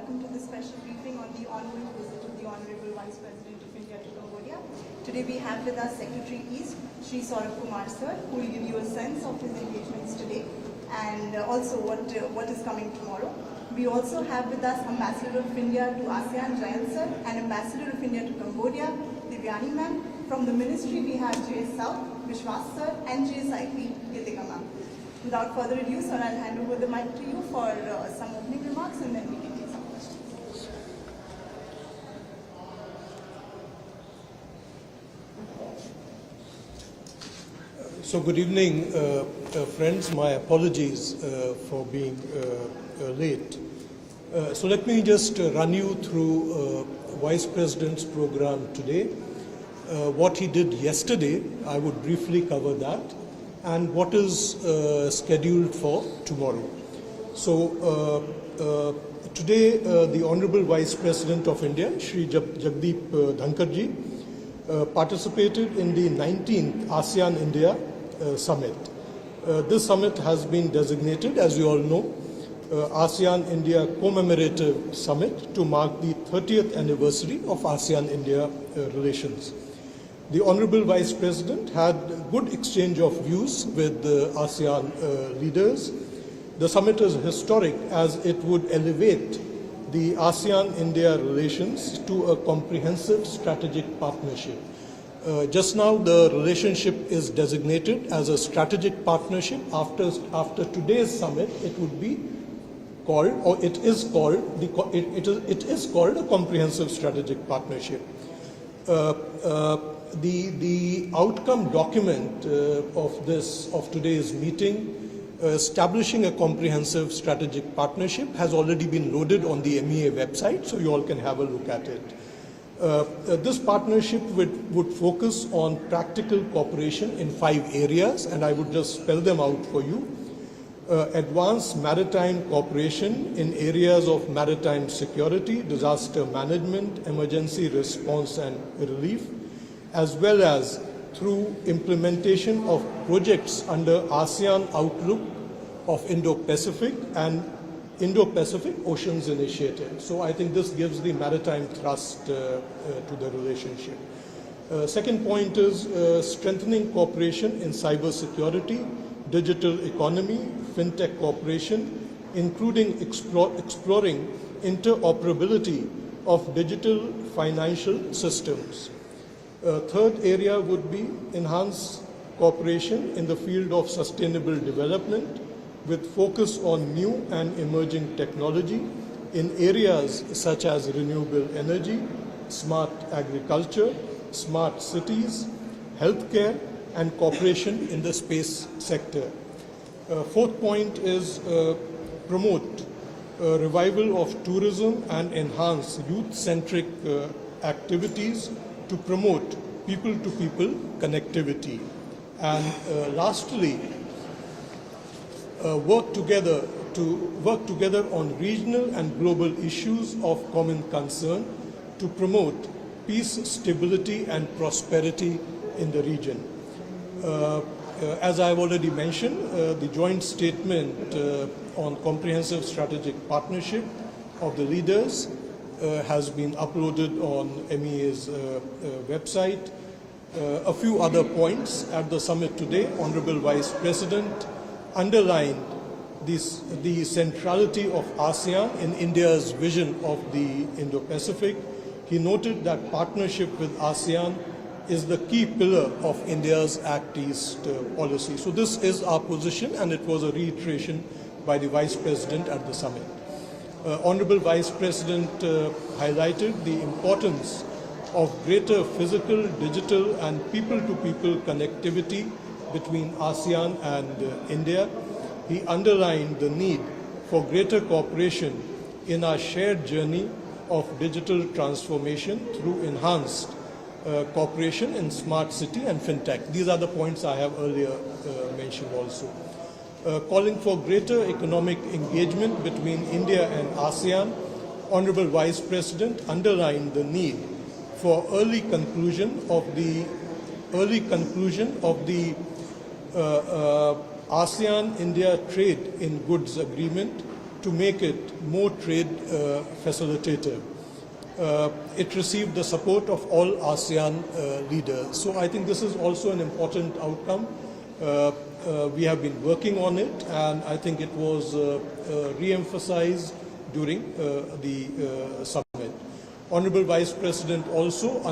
welcome to this special briefing on the ongoing visit of the Honorable Vice President of India to Cambodia. Today we have with us Secretary East, Shri Saurabh Kumar Sir, who will give you a sense of his engagements today and also what is coming tomorrow. We also have with us Ambassador of India to ASEAN, Jayant Sir, and Ambassador of India to Cambodia, Divyani Ma'am. From the Ministry we have JS South, Vishwas Sir, and JSIP, Gitika Ma'am. Without further ado, sir, I'll hand over the mic to you for some opening remarks and then we can take some questions. So good evening, friends. My apologies for being late. So let me just run you through Vice President's program today. What he did yesterday, I would briefly cover that, and what is scheduled for tomorrow. So today the Honorable Vice President of India, Shri Jagdeep Dhankarji, participated in the 19th ASEAN-India Summit. This summit has been designated, as you all know, ASEAN-India Commemorative Summit to mark the 30th anniversary of ASEAN-India relations. The Honorable Vice President had good exchange of views with the ASEAN leaders. The summit is historic as it would elevate the ASEAN-India relations to a comprehensive strategic partnership. Just now the relationship is designated as a strategic partnership. After today's summit, it would be called, or it is called a comprehensive strategic partnership. The outcome document of today's meeting, establishing a comprehensive strategic partnership, has already been loaded on the MEA website, so you all can have a look at it. This partnership would focus on practical cooperation in 5 areas, and I would just spell them out for you. Advanced maritime cooperation in areas of maritime security, disaster management, emergency response and relief, as well as through implementation of projects under ASEAN Outlook of Indo-Pacific and Indo-Pacific Oceans Initiative. So I think this gives the maritime thrust to the relationship. Second point is strengthening cooperation in cyber security, digital economy, fintech cooperation, including exploring interoperability of digital financial systems. Third area would be enhanced cooperation in the field of sustainable development with focus on new and emerging technology in areas such as renewable energy, smart agriculture, smart cities, healthcare, and cooperation in the space sector. Fourth point is promote revival of tourism and enhance youth-centric activities to promote people-to-people connectivity. And lastly, work together on regional and global issues of common concern to promote peace, stability, and prosperity in the region. As I've already mentioned, the joint statement on comprehensive strategic partnership of the leaders has been uploaded on MEA's website. A few other points at the summit today. Honorable Vice President underlined the centrality of ASEAN in India's vision of the Indo-Pacific. He noted that partnership with ASEAN is the key pillar of India's Act East policy. So this is our position, and it was a reiteration by the Vice President at the summit. Honorable Vice President highlighted the importance of greater physical, digital, and people-to-people connectivity between ASEAN and India. He underlined the need for greater cooperation in our shared journey of digital transformation through enhanced cooperation in smart city and fintech. These are the points I have earlier mentioned also. Calling for greater economic engagement between India and ASEAN, Honorable Vice President underlined the need for early conclusion of the ASEAN-India Trade in Goods Agreement to make it more trade facilitative. It received the support of all ASEAN leaders. So I think this is also an important outcome. We have been working on it, and I think it was re-emphasized during the summit. Honorable Vice President also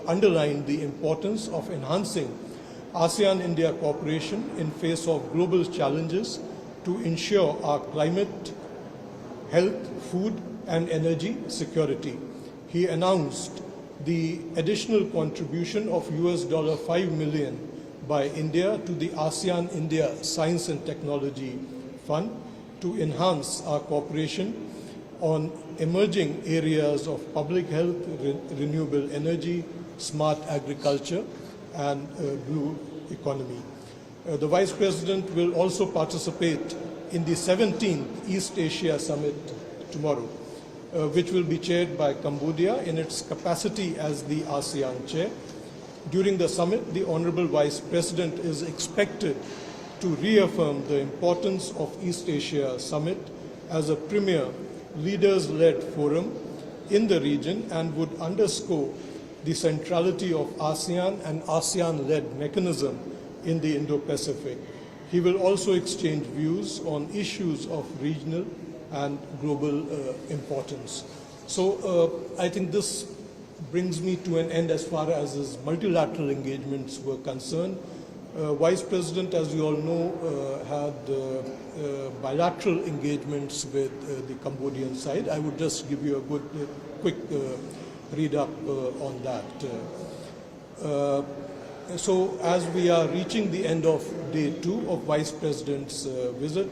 underlined the importance of enhancing ASEAN-India cooperation in face of global challenges to ensure our climate, health, food and energy security. He announced the additional contribution of $5 million by India to the ASEAN-India Science and Technology Fund to enhance our cooperation on emerging areas of public health, renewable energy, smart agriculture and blue economy. The Vice President will also participate in the 17th East Asia Summit tomorrow, which will be chaired by Cambodia in its capacity as the ASEAN chair. During the summit, the Honorable Vice President is expected to reaffirm the importance of East Asia Summit as a premier leaders-led forum in the region and would underscore the centrality of ASEAN and ASEAN-led mechanism in the Indo-Pacific. He will also exchange views on issues of regional and global importance. So I think this brings me to an end as far as his multilateral engagements were concerned. Vice President, as you all know, had bilateral engagements with the Cambodian side. I would just give you a quick read-up on that. So as we are reaching the end of day 2 of Vice President's visit,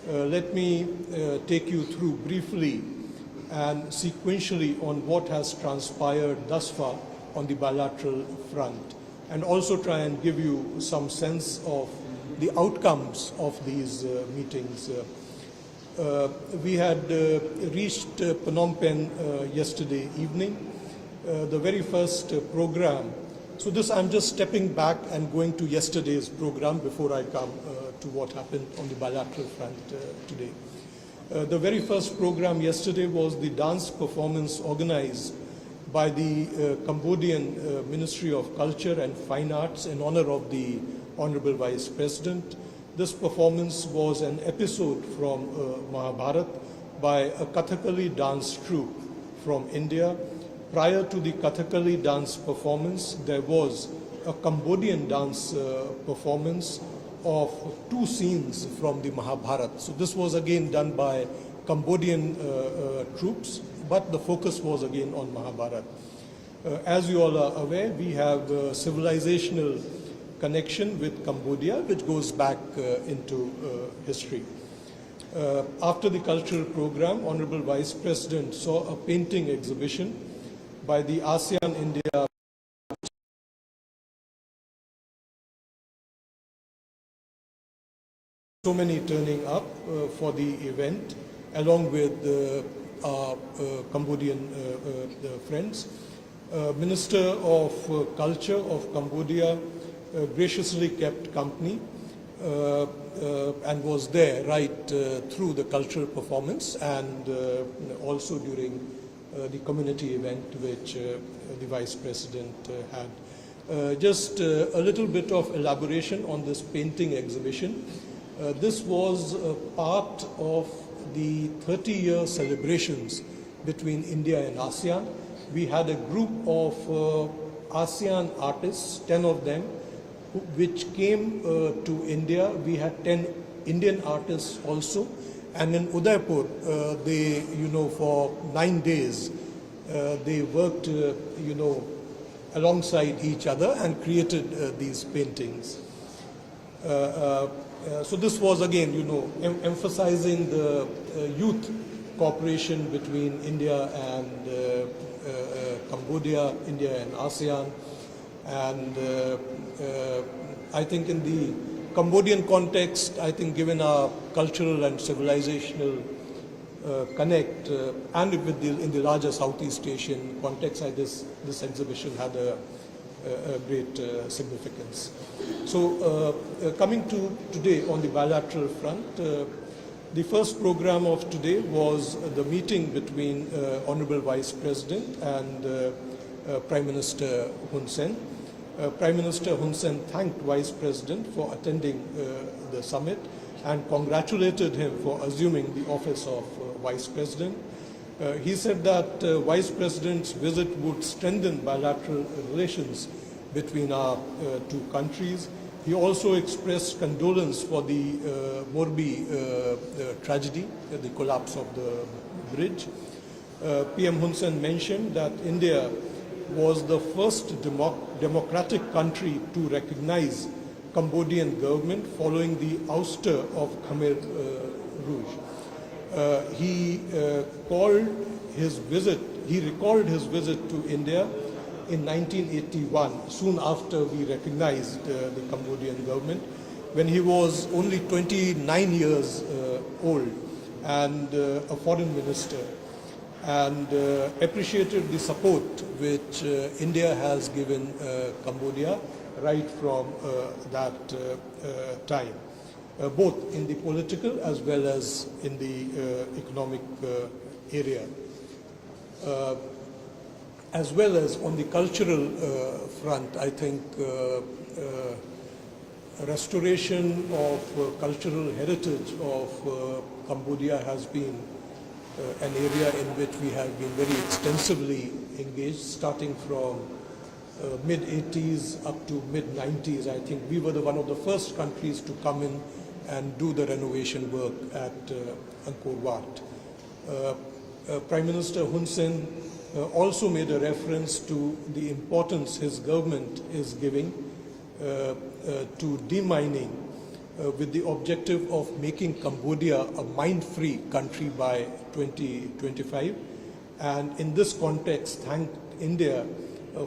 let me take you through briefly and sequentially on what has transpired thus far on the bilateral front, and also try and give you some sense of the outcomes of these meetings. We had reached Phnom Penh yesterday evening. The very first program. So this, I'm just stepping back and going to yesterday's program before I come to what happened on the bilateral front today. The very first program yesterday was the dance performance organized by the Cambodian Ministry of Culture and Fine Arts in honor of the Honorable Vice President. This performance was an episode from Mahabharat by a Kathakali dance troupe from India. Prior to the Kathakali dance performance, there was a Cambodian dance performance of 2 scenes from the Mahabharat. So this was again done by Cambodian troops, but the focus was again on Mahabharat. As you all are aware, we have a civilizational connection with Cambodia, which goes back into history. After the cultural program, Honorable Vice President saw a painting exhibition by the ASEAN-India so many turning up for the event, along with our Cambodian friends. Minister of Culture of Cambodia graciously kept company and was there right through the cultural performance and also during the community event which the Vice President had. Just a little bit of elaboration on this painting exhibition. This was part of the 30-year celebrations between India and ASEAN. We had a group of ASEAN artists, 10 of them, which came to India. We had 10 Indian artists also. And in Udaipur, they, for 9 days, they worked, alongside each other and created these paintings. So this was again, emphasizing the youth cooperation between India and Cambodia, India and ASEAN. And I think in the Cambodian context, I think given our cultural and civilizational connect and in the larger Southeast Asian context, this exhibition had a great significance. So coming to today on the bilateral front, The first program of today was the meeting between Honorable Vice President and Prime Minister Hun Sen. Prime Minister Hun Sen thanked Vice President for attending the summit and congratulated him for assuming the office of Vice President. He said that Vice President's visit would strengthen bilateral relations between our two countries. He also expressed condolence for the Morbi tragedy, the collapse of the bridge. PM Hun Sen mentioned that India was the first democratic country to recognize Cambodian government following the ouster of Khmer Rouge. He recalled his visit to India in 1981, soon after we recognized the Cambodian government, when he was only 29 years old and a foreign minister, and appreciated the support which India has given Cambodia right from that time, both in the political as well as in the economic area. As well as on the cultural front, I think restoration of cultural heritage of Cambodia has been an area in which we have been very extensively engaged, starting from mid-80s up to mid-90s. I think we were one of the first countries to come in and do the renovation work at Angkor Wat. Prime Minister Hun Sen also made a reference to the importance his government is giving to demining with the objective of making Cambodia a mine-free country by 2025. And in this context, thanked India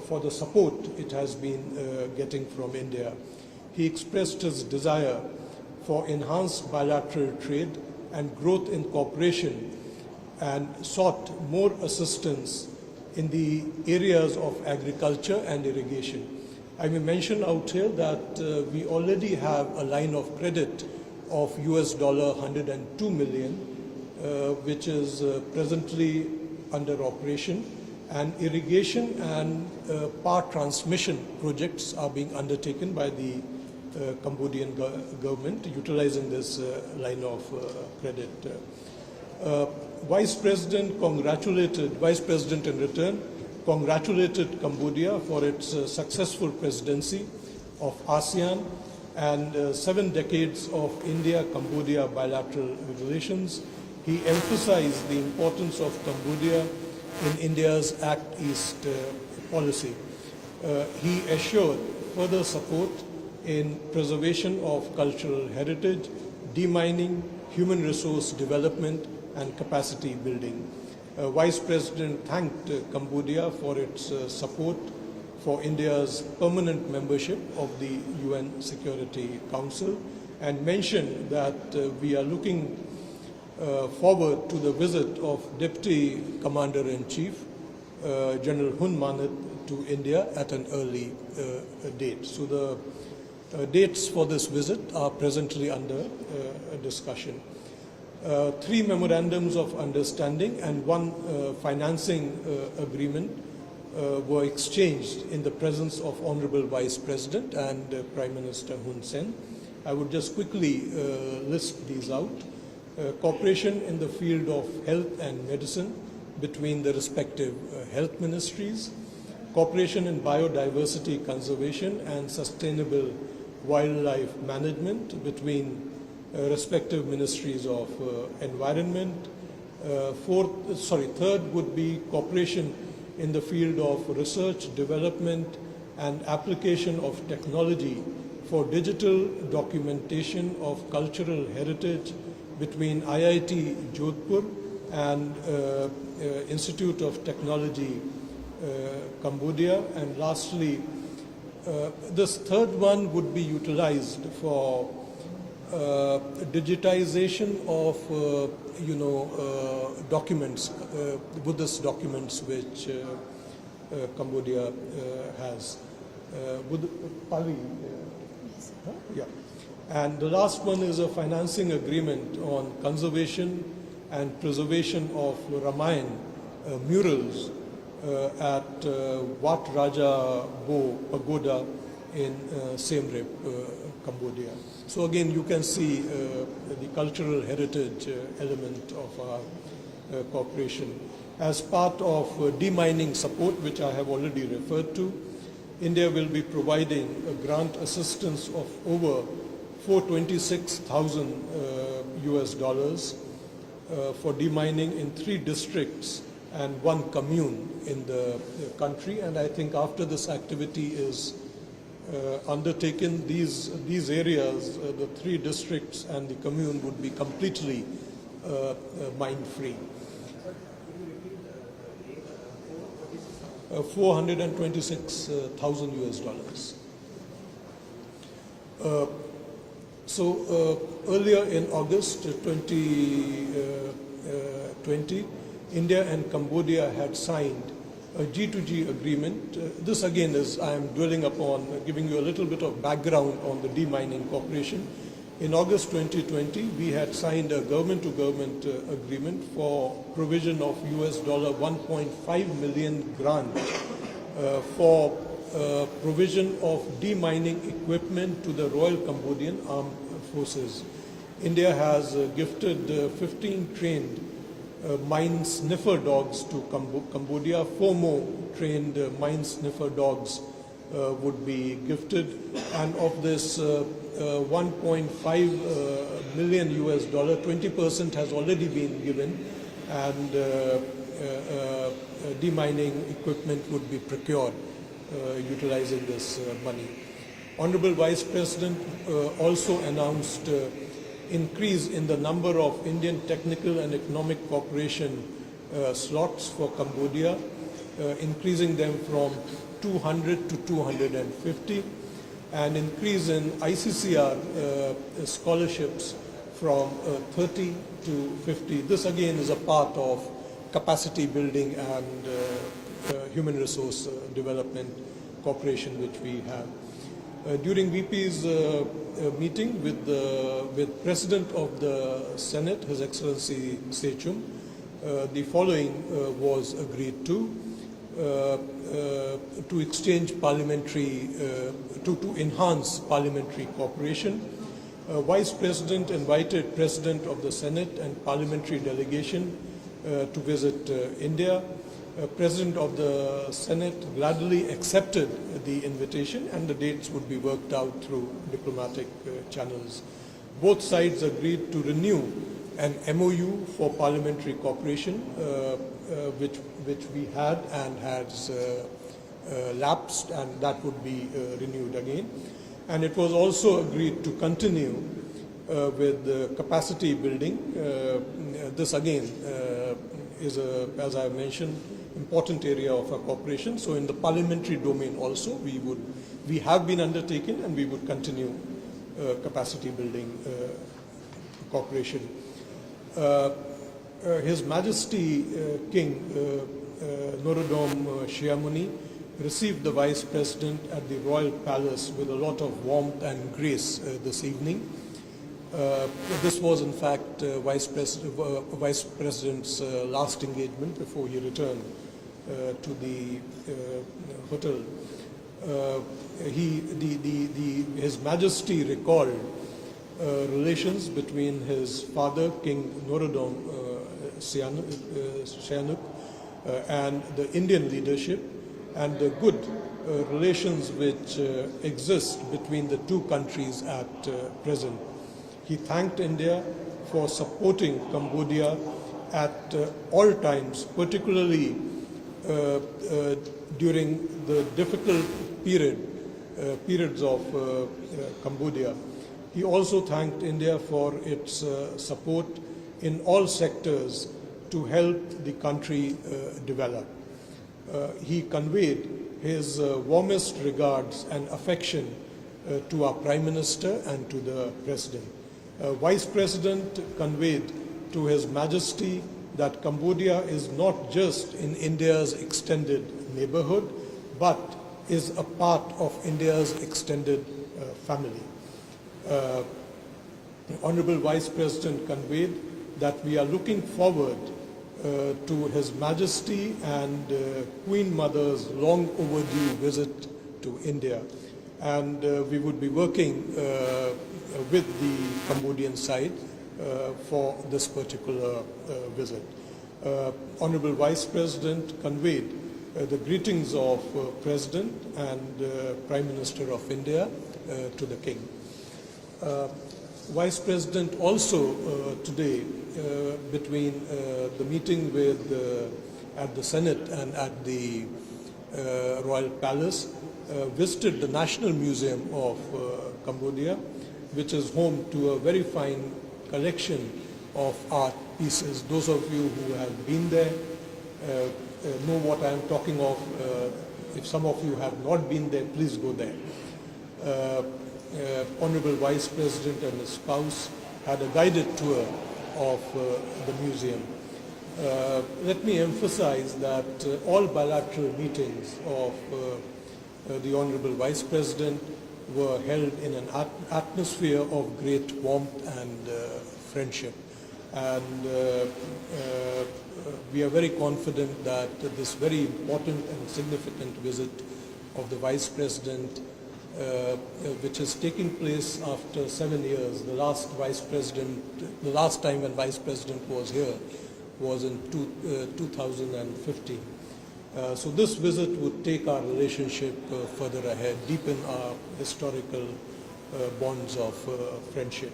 for the support it has been getting from India. He expressed his desire for enhanced bilateral trade and growth in cooperation and sought more assistance in the areas of agriculture and irrigation. I may mention out here that we already have a line of credit of $102 million, which is presently under operation, and irrigation and power transmission projects are being undertaken by the Cambodian government utilizing this line of credit. Vice President in return congratulated Cambodia for its successful presidency of ASEAN and 7 decades of India-Cambodia bilateral relations. He emphasized the importance of Cambodia in India's Act East policy. He assured further support in preservation of cultural heritage, demining, human resource development, and capacity building. Vice President thanked Cambodia for its support for India's permanent membership of the UN Security Council and mentioned that we are looking forward to the visit of Deputy Commander-in-Chief, General Hun Manet, to India at an early date. So the dates for this visit are presently under discussion. 3 memorandums of understanding and 1 financing agreement were exchanged in the presence of Honorable Vice President and Prime Minister Hun Sen. I would just quickly list these out. Cooperation in the field of health and medicine between the respective health ministries, cooperation in biodiversity conservation and sustainable wildlife management between respective ministries of environment. Third would be cooperation in the field of research, development and application of technology for digital documentation of cultural heritage between IIT Jodhpur and Institute of Technology Cambodia. And lastly, this third one would be utilized for digitization of documents, Buddhist documents which Cambodia has. And the last one is a financing agreement on conservation and preservation of Ramayan murals at Wat Raja Bo Pagoda in Siem Reap, Cambodia. So again, you can see the cultural heritage element of our cooperation. As part of demining support, which I have already referred to, India will be providing a grant assistance of over $426,000 US for demining in 3 districts and 1 commune in the country. And I think after this activity is undertaken, these areas, the 3 districts and the commune, would be completely mine-free. $426,000 US. So earlier in August 2020, India and Cambodia had signed a G2G agreement. This again is, I am dwelling upon, giving you a little bit of background on the demining cooperation. In August 2020, we had signed a government-to-government agreement for provision of US $1.5 million grant for provision of demining equipment to the Royal Cambodian Armed Forces. India has gifted 15 trained mine sniffer dogs to Cambodia. 4 more trained mine sniffer dogs would be gifted, and of this $1.5 million US, 20% has already been given, and demining equipment would be procured utilizing this money. Honorable Vice President also announced increase in the number of Indian technical and economic cooperation slots for Cambodia, increasing them from 200 to 250, and increase in ICCR scholarships from 30 to 50. This again is a part of capacity building and human resource development cooperation which we have. During VP's meeting with President of the Senate, His Excellency Sechum, the following was agreed to exchange parliamentary, to enhance parliamentary cooperation. Vice President invited President of the Senate and parliamentary delegation to visit India. President of the Senate gladly accepted the invitation, and the dates would be worked out through diplomatic channels. Both sides agreed to renew an MOU for parliamentary cooperation, which we had and has lapsed, and that would be renewed again. And it was also agreed to continue with capacity building. This again is, as I mentioned, important area of our cooperation. So in the parliamentary domain also, we have been undertaken, and we would continue capacity building cooperation. His Majesty King Norodom Sihamoni received the Vice President at the Royal Palace with a lot of warmth and grace this evening. This was in fact Vice President's last engagement before he returned to the hotel. His Majesty recalled relations between his father, King Norodom Sihanouk, and the Indian leadership, and the good relations which exist between the two countries at present. He thanked India for supporting Cambodia at all times, particularly during the difficult periods of Cambodia. He also thanked India for its support in all sectors to help the country develop. He conveyed his warmest regards and affection to our Prime Minister and to the President. Vice President conveyed to His Majesty that Cambodia is not just in India's extended neighborhood, but is a part of India's extended family. The Honorable Vice President conveyed that we are looking forward to His Majesty and Queen Mother's long overdue visit to India. And we would be working with the Cambodian side for this particular visit. Honorable Vice President conveyed the greetings of President and Prime Minister of India to the King. Vice President also today, between the meeting with at the Senate and at the Royal Palace, visited the National Museum of Cambodia, which is home to a very fine collection of art pieces. Those of you who have been there know what I am talking of. If some of you have not been there, please go there. Honorable Vice President and his spouse had a guided tour of the museum. Let me emphasize that all bilateral meetings of the Honorable Vice President were held in an atmosphere of great warmth and friendship. And we are very confident that this very important and significant visit of the Vice President, which is taking place after 7 years, the last time when Vice President was here was in 2015. So this visit would take our relationship further ahead, deepen our historical bonds of friendship.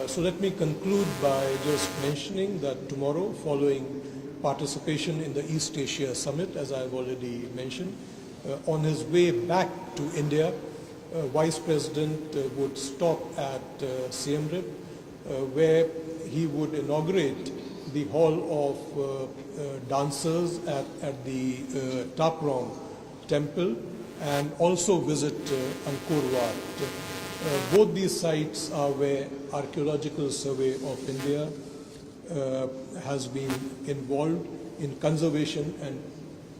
So let me conclude by just mentioning that tomorrow, following participation in the East Asia Summit, as I've already mentioned, on his way back to India, Vice President would stop at Siem Reap, where he would inaugurate the Hall of Dancers at the Taprong Temple and also visit Angkor Wat. Both these sites are where Archaeological Survey of India has been involved in conservation and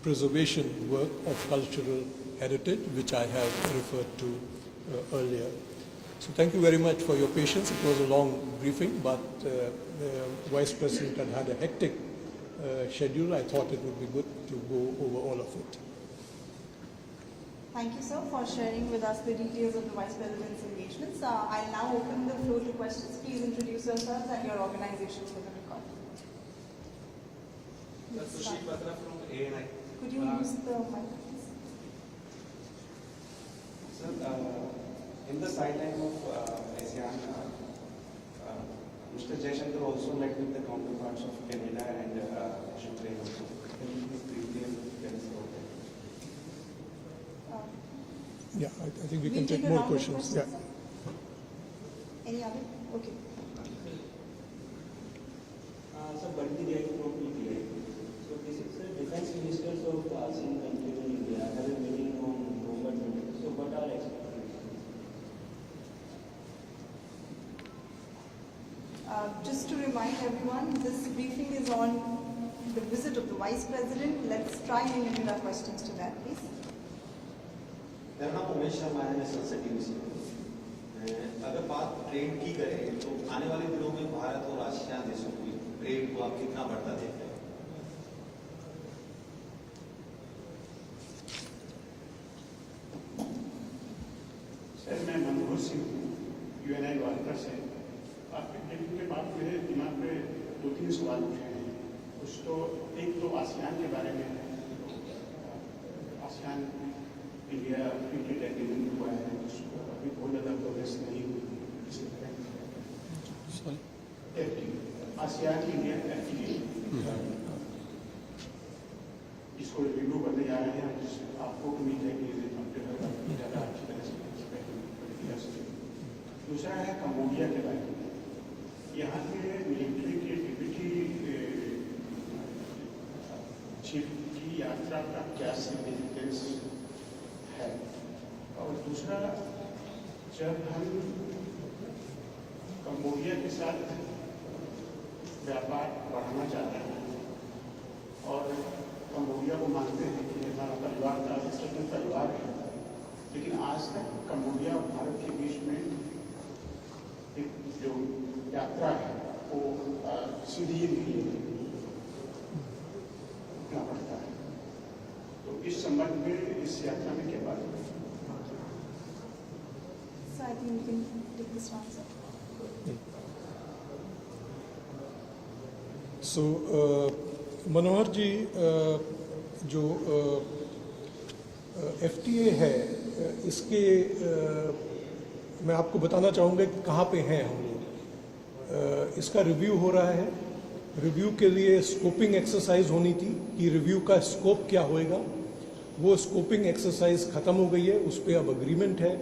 preservation work of cultural heritage, which I have referred to earlier. So thank you very much for your patience. It was a long briefing, but the Vice President had a hectic schedule. I thought it would be good to go over all of it. Thank you, sir, for sharing with us the details of the Vice President's engagements. I'll now open the floor to questions. Please introduce yourselves and your organizations for the record. Sushil Batra from ANI. Could you use the mic, please? Sir, in the sideline of ASEAN, Mr. Jaishankar also met with the counterparts of Canada and Ukraine also. Can you please briefly tell us about that? Yeah, I think we can take more questions. Yeah. Any other? Okay. So, Bharti Rai from PPI. So, this is the defense ministers of ASEAN countries in India have a meeting on November 20. So, what are expectations? Just to remind everyone, this briefing is on the visit of the Vice President. Let's try and limit our questions to that, please. मेरा नाम उमेश शर्मा है, मैं संसद TV से। अगर बात trade की करें तो आने वाले दिनों में भारत और आसियान देशों की ट्रेड को आप कितना बढ़ता देखते हैं? सर, मैं मनोहर सिंह यूएनआई वार्ता से। आपके ब्रीफिंग के बाद मेरे दिमाग में 2-3 सवाल उठे हैं। कुछ तो एक तो आसियान के बारे में है। ASEAN India free trade agreement हुआ है, जिसको अभी बहुत ज़्यादा प्रोग्रेस नहीं हुई। आसियान इंडिया एफटीए इसको रिव्यू करने जा रहे हैं, आपको उम्मीद है कि ज़्यादा अच्छी तरह से। दूसरा है कंबोडिया के बारे में। यहाँ के मिलिट्री के डिप्टी चीफ की यात्रा का क्या सिग्निफिकेंस है? और दूसरा, जब हम कंबोडिया के साथ व्यापार बढ़ाना चाहते हैं और कंबोडिया को मानते हैं कि हमारा परिवार का स्वतंत्र परिवार है, लेकिन आज तक कंबोडिया और भारत के बीच में एक जो यात्रा है वो सीधी नहीं रुकना पड़ता है। तो इस संबंध में इस यात्रा में क्या बात है? So I think you can take this answer. So, मनोहर जी, जो FTA है, इसके मैं आपको बताना चाहूँगा कि कहाँ पे हैं हम लोग। इसका रिव्यू हो रहा है। रिव्यू के लिए स्कोपिंग एक्सरसाइज होनी थी कि रिव्यू का स्कोप क्या होएगा। वो स्कोपिंग एक्सरसाइज ख़त्म हो गई है, उस पर अब अग्रीमेंट है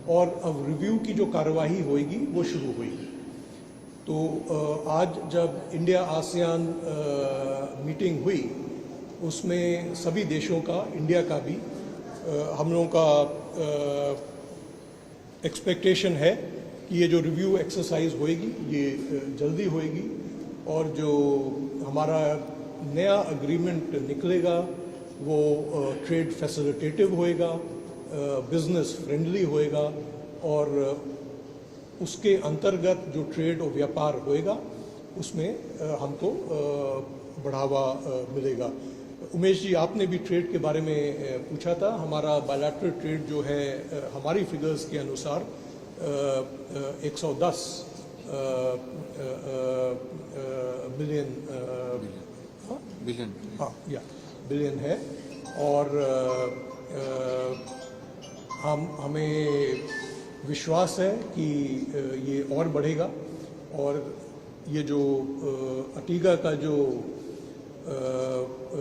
और अब रिव्यू की जो कार्यवाही होएगी वो शुरू होएगी। तो आज जब इंडिया आसियान मीटिंग हुई, उसमें सभी देशों का, इंडिया का भी, हम लोगों का एक्सपेक्टेशन है कि ये जो रिव्यू एक्सरसाइज होएगी ये जल्दी होएगी और जो हमारा नया अग्रीमेंट निकलेगा वो ट्रेड फैसिलिटेटिव होएगा, बिजनेस फ्रेंडली होएगा और उसके अंतर्गत जो ट्रेड और व्यापार होएगा उसमें हमको बढ़ावा मिलेगा। उमेश जी, आपने भी ट्रेड के बारे में पूछा था। हमारा बायलैटरल ट्रेड जो है हमारी फिगर्स के अनुसार 110 बिलियन है और हमें विश्वास है कि ये और बढ़ेगा और ये जो अटीगा का जो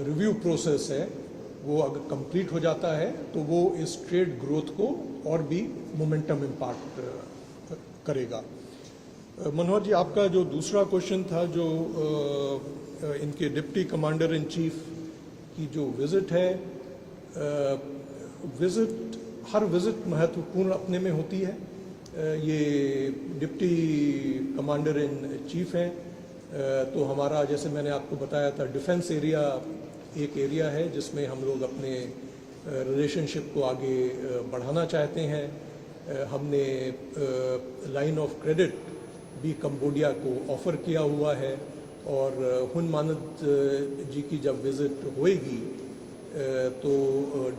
रिव्यू प्रोसेस है वो अगर कंप्लीट हो जाता है तो वो इस ट्रेड ग्रोथ को और भी मोमेंटम इम्पार्ट करेगा। मनोहर जी, आपका जो दूसरा क्वेश्चन था, जो इनके डिप्टी कमांडर इन चीफ की जो विज़िट है, हर विज़िट महत्वपूर्ण अपने में होती है। ये डिप्टी कमांडर इन चीफ हैं, तो हमारा, जैसे मैंने आपको बताया था, डिफेंस एरिया एक एरिया है जिसमें हम लोग अपने रिलेशनशिप को आगे बढ़ाना चाहते हैं। हमने लाइन ऑफ क्रेडिट भी कंबोडिया को ऑफ़र किया हुआ है और हुन मानद जी की जब विज़िट होएगी तो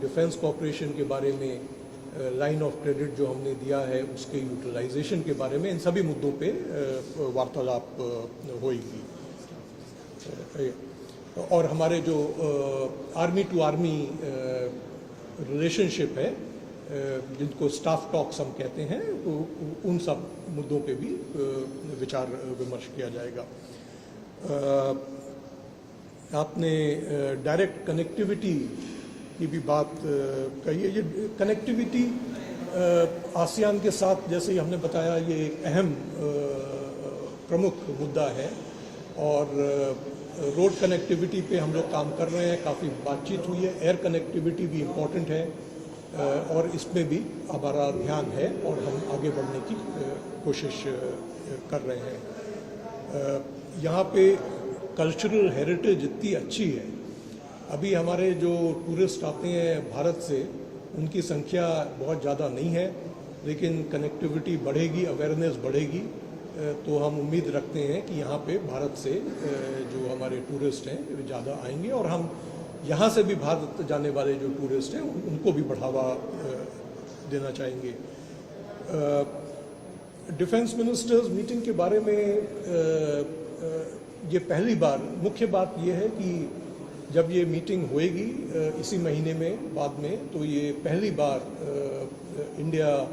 डिफेंस कॉपरेशन के बारे में, लाइन ऑफ क्रेडिट जो हमने दिया है उसके यूटिलाइजेशन के बारे में, इन सभी मुद्दों पे वार्तालाप होएगी। और हमारे जो आर्मी टू आर्मी रिलेशनशिप है, जिनको स्टाफ टॉक्स हम कहते हैं, तो उन सब मुद्दों पे भी विचार विमर्श किया जाएगा। आपने डायरेक्ट कनेक्टिविटी की भी बात कही है। ये कनेक्टिविटी आसियान के साथ, जैसे ही हमने बताया, ये एक अहम प्रमुख मुद्दा है और रोड कनेक्टिविटी पे हम लोग काम कर रहे हैं, काफ़ी बातचीत हुई है। एयर कनेक्टिविटी भी इम्पोर्टेंट है और इसमें भी हमारा ध्यान है और हम आगे बढ़ने की कोशिश कर रहे हैं। यहाँ पे कल्चरल हेरिटेज इतनी अच्छी है। अभी हमारे जो टूरिस्ट आते हैं भारत से, उनकी संख्या बहुत ज़्यादा नहीं है, लेकिन कनेक्टिविटी बढ़ेगी, अवेयरनेस बढ़ेगी, तो हम उम्मीद रखते हैं कि यहाँ पे भारत से जो हमारे टूरिस्ट हैं ज़्यादा आएंगे और हम यहाँ से भी भारत जाने वाले जो टूरिस्ट हैं उनको भी बढ़ावा देना चाहेंगे। डिफेंस मिनिस्टर्स मीटिंग के बारे में ये पहली बार, मुख्य बात ये है कि जब ये मीटिंग होएगी इसी महीने में बाद में, तो ये पहली बार India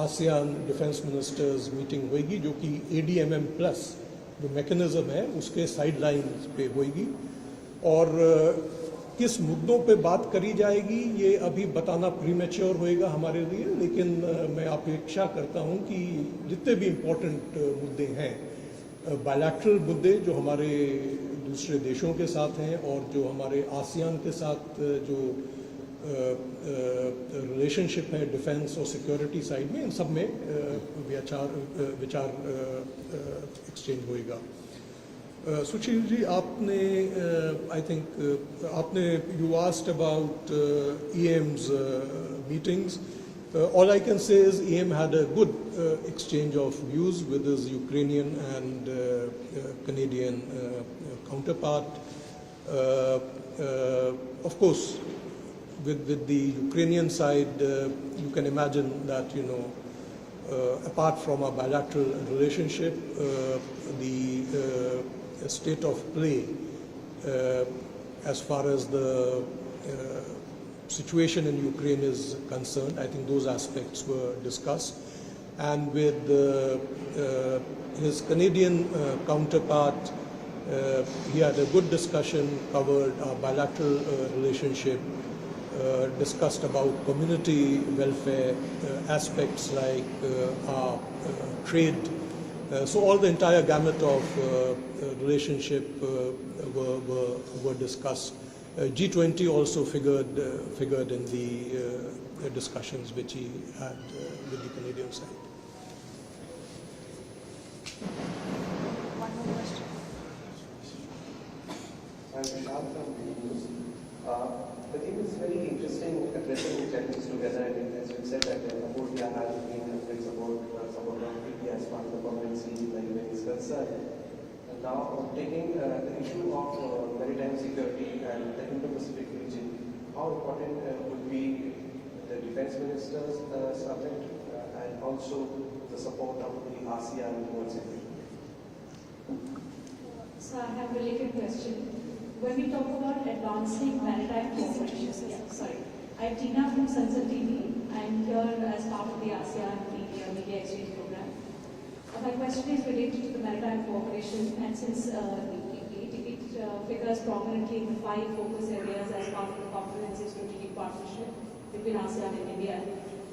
ASEAN defence ministers meeting होएगी, जो कि ADMM प्लस जो मैकेनिज्म है उसके साइडलाइंस पे होएगी। और किस मुद्दों पे बात करी जाएगी ये अभी बताना प्रीमेच्योर होएगा हमारे लिए, लेकिन मैं अपेक्षा करता हूँ कि जितने भी इम्पोर्टेंट मुद्दे हैं, बायलैटरल मुद्दे जो हमारे दूसरे देशों के साथ हैं और जो हमारे आसियान के साथ जो रिलेशनशिप है डिफेंस और सिक्योरिटी साइड में, इन सब में विचार एक्सचेंज होएगा। सुशील जी, आपने आई थिंक आपने you asked about EM's meetings. All I can say is EM had a good exchange of views with his Ukrainian and Canadian counterpart. Of course, with the Ukrainian side, you can imagine that, apart from a bilateral relationship, the state of play as far as the situation in Ukraine is concerned, I think those aspects were discussed. And with his Canadian counterpart, he had a good discussion, covered our bilateral relationship, discussed about community welfare, aspects like our trade. So all the entire gamut of relationship were discussed. G20 also figured in the discussions which he had with the Canadian side. One more question. I'm Vishal from MEA News. I think it's very interesting addressing Chinese together. And as you said, that Cambodia has been support of India as part of the permanency when is concerned. And now taking the issue of maritime security and the Indo-Pacific region, how important would be the defense ministers' summit and also the support of the ASEAN towards it? So I have a related question. When we talk about advancing maritime cooperation, I'm Tina from Sunset TV. I'm here as part of the ASEAN-India Media Exchange program. My question is related to the maritime cooperation, and since it figures prominently in the 5 focus areas as part of the comprehensive strategic partnership between ASEAN and India.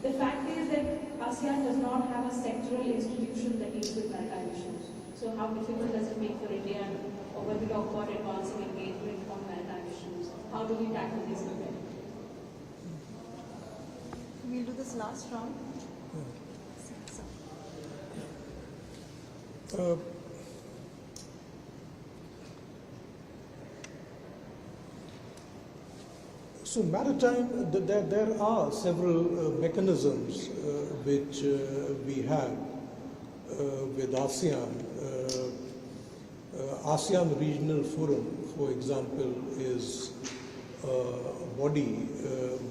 The fact is that ASEAN does not have a sectoral institution that deals with maritime issues. So how difficult does it make for India, or when we talk about advancing engagement on maritime issues, how do we tackle this event? We'll do this last round. So maritime, there are several mechanisms which we have with ASEAN. ASEAN Regional Forum, for example, is a body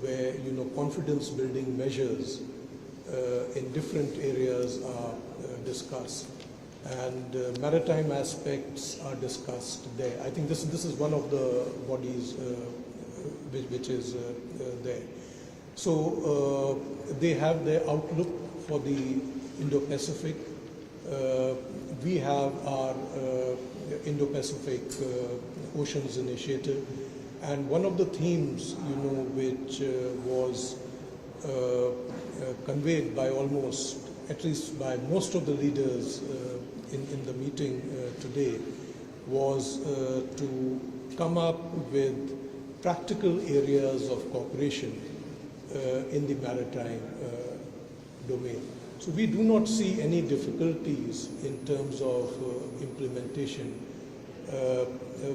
where confidence building measures in different areas are discussed, and maritime aspects are discussed there. I think this is one of the bodies which is there. So they have their outlook for the Indo-Pacific. We have our Indo-Pacific Oceans Initiative, and one of the themes, which was conveyed by at least by most of the leaders in the meeting today, was to come up with practical areas of cooperation in the maritime domain. So we do not see any difficulties in terms of implementation.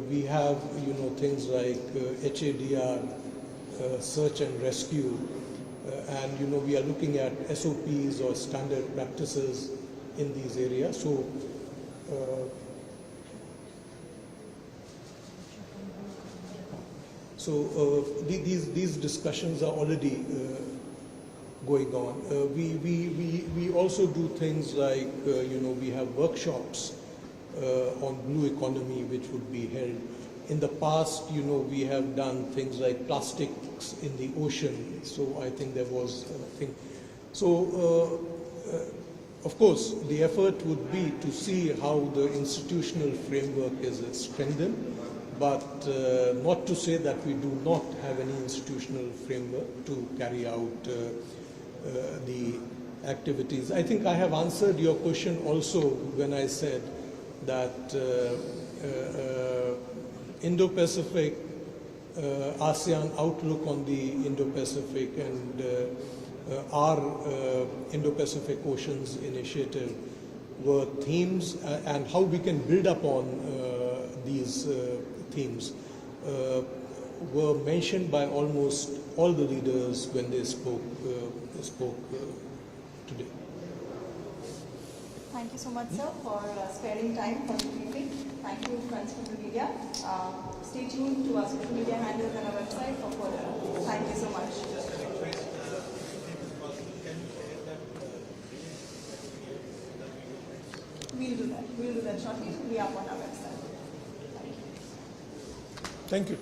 We have, things like HADR, search and rescue, and we are looking at SOPs or standard practices in these areas. So these discussions are already going on. We also do things like we have workshops on blue economy which would be held. In the past, we have done things like plastics in the ocean. So I think there was a thing. So of course, the effort would be to see how the institutional framework is strengthened, but not to say that we do not have any institutional framework to carry out the activities. I think I have answered your question also when I said that Indo-Pacific, ASEAN outlook on the Indo-Pacific and our Indo-Pacific Oceans Initiative were themes, and how we can build upon these themes were mentioned by almost all the leaders when they spoke today. Thank you so much, sir, for sparing time for the briefing. Thank you, friends from the media. Stay tuned to our social media handles and our website for further updates. Thank you so much. We'll do that. We'll do that shortly. It will be up on our website. Thank you. Thank you.